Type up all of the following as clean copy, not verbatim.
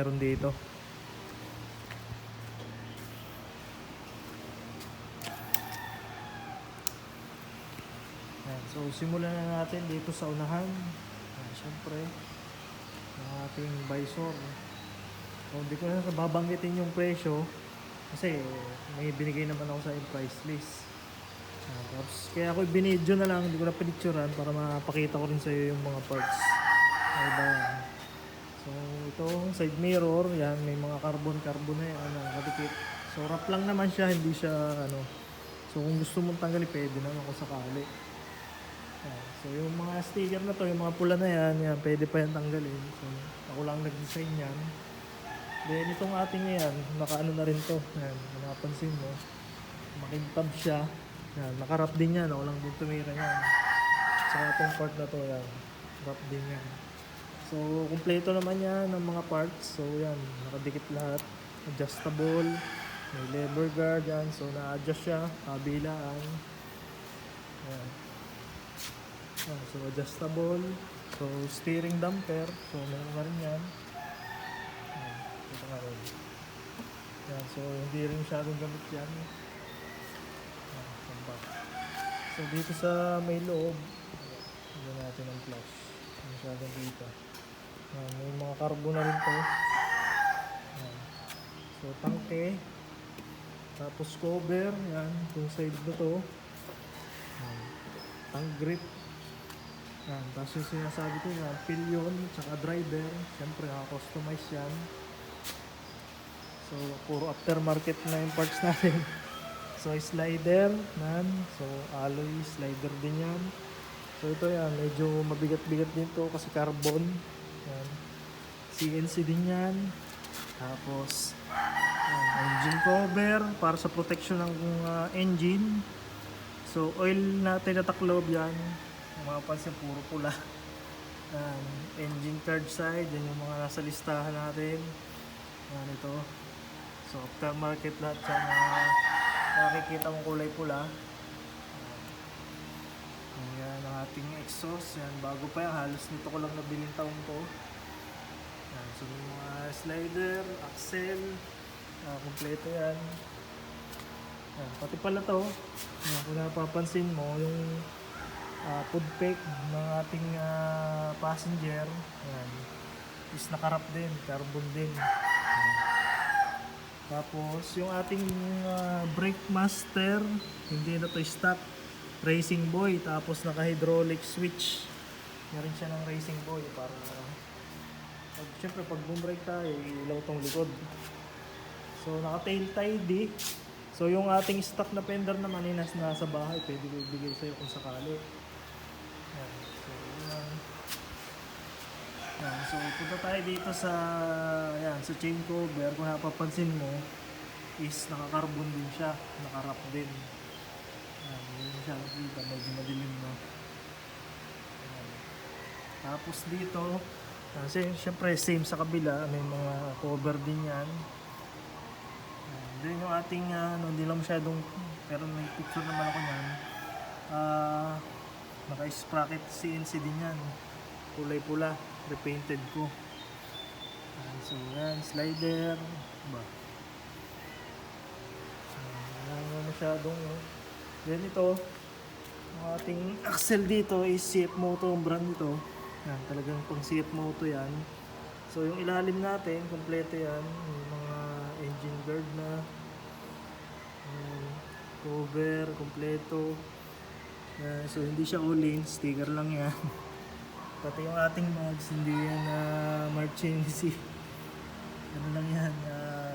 meron dito. Ayan, so simulan na natin dito sa unahan. Ayan, syempre yung ating visor. So hindi ko na babanggitin yung presyo kasi may binigay naman ako sa price list. Ayan, tapos kaya ako binidyo na lang, hindi ko na pinicturean para mapakita ko rin sa iyo yung mga parts. Ay ba yan? So itong side mirror, yan may mga carbon na yan, nakadikit. So wrap lang naman siya, hindi siya ano. So kung gusto mong tanggalin, pwede naman kung sakali. Yan. So yung mga sticker na to, yung mga pula na yan, yan pwede pa yan tanggalin. So ako lang nag-design yan. Then itong ating yan, nakaano na rin to. Yan, kung napansin mo, makintab siya. Yan, nakarap din yan, ako lang din tumira yan. Saka itong part na to, yan, wrap din yan. So kumpleto naman yan ng mga parts. So yan, nakadikit lahat. Adjustable, may lever guard yan. So na-adjust siya, kabilaan. Yan. So adjustable. So steering damper. So meron na rin yan. Ito nga rin. Yan. So hindi rin masyadong gamit yan. So dito sa may loob, hindi natin ang flash. Masyadong dito. May mga carbo na rin to. Yan. So tangke. Tapos cover. Yan. Yung side na to. Yan. Tank grip. Yan. Tapos yung sinasabi ko yan, pillion, tsaka driver. Siyempre naka-customize yan. So puro aftermarket na yung parts natin. So slider. Yan. So alloy slider din yan. So ito yan, medyo mabigat-bigat din to kasi carbon. Yan. CNC din yan. Tapos yan, engine cover para sa protection ng engine. So oil natin na taklob yan. Yung mga pansin puro pula. Yan. Engine card side, yan yung mga nasa listahan natin. Yan ito. So aftermarket lahat yan na nakikita mong kulay pula. Yan ang ating exhaust. Yan, bago pa yan. Halos nito ko lang nabiling taon ko. Yan, so yung mga slider, axle, kompleto yan. Yan, pati pala to. Yan, kung napapansin mo, yung food pack ng ating passenger, yan, is nakarap din, carbon din. Yan. Tapos yung ating brake master, hindi na to stock. Racing Boy, tapos naka-hydraulic switch. Meron siya ng Racing Boy para siyempre pag bumbrake tayo, ilaw tong likod. So naka-tail tidy. So yung ating stock na fender naman ay nasa bahay, pwede ko ibigay sa'yo kung sakali. Yan. So yan. Yan. So punta tayo dito sa yan, sa chain cover. Kung napapansin mo is naka-carbon din siya, naka-wrap din. Hindi siya nakita, medyo madilim na. Tapos dito, siyempre same sa kabila, may mga cover din yan. Then yung ating, hindi lang masyadong, pero may picture naman ako yan. Naka-sprocket CNC din yan. Kulay pula, repainted ko. So yan, slider. Ba? Wala masyadong, then ito, ang ating axle dito is CF Moto ang brand nito. Yan, talagang pang CF Moto yan. So yung ilalim natin, kompleto yan. Yung mga engine guard na. Cover, kompleto. So hindi siya all-in, sticker lang yan. Pati yung ating mags, hindi yan Marchensi. Ano lang yan,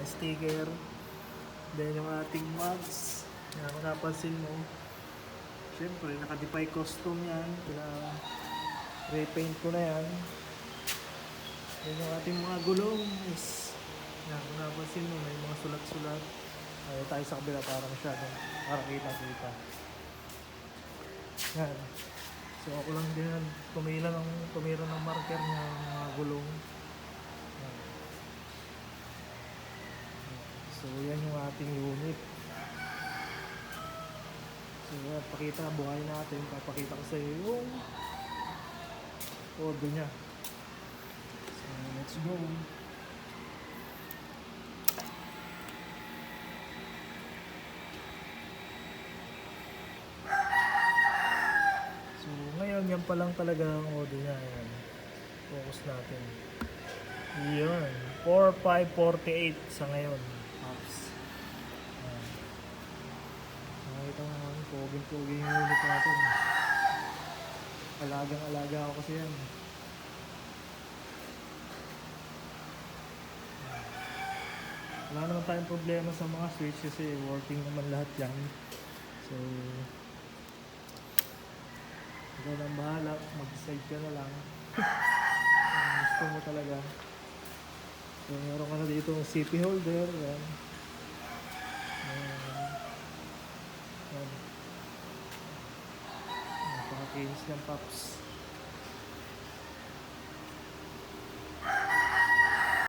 sticker. Then yung ating mags. Yan, kung napansin mo, syempre, naka-defy custom yan. Repaint ko na yan. Yan yung ating mga gulong is, yan, kung napansin mo, may mga sulat-sulat. Ay, tayo sa kabila para masyadong, para kita-kita. Yan. So, ako lang din tumira ng marker niya ng mga gulong. Yan. So, yan yung ating unit. So, pakita, buhay natin. Papakita ko sa iyo yung order niya. So, let's go. Yan pa lang talaga ang audio niya. Ayan. Focus natin. Yun. 4548 sa ngayon. Pops. Ayan. Nakita mo naman, poging-pogi yung unit natin. Alagang-alaga ako kasi yan. Wala naman tayong problema sa mga switch kasi working naman lahat yan. So, ikaw nang bahala, mag-decide ka na lang. Kung gusto mo talaga. So, meron ka na dito ng CP holder. Yan. Yan. Napaka-case ng Pops.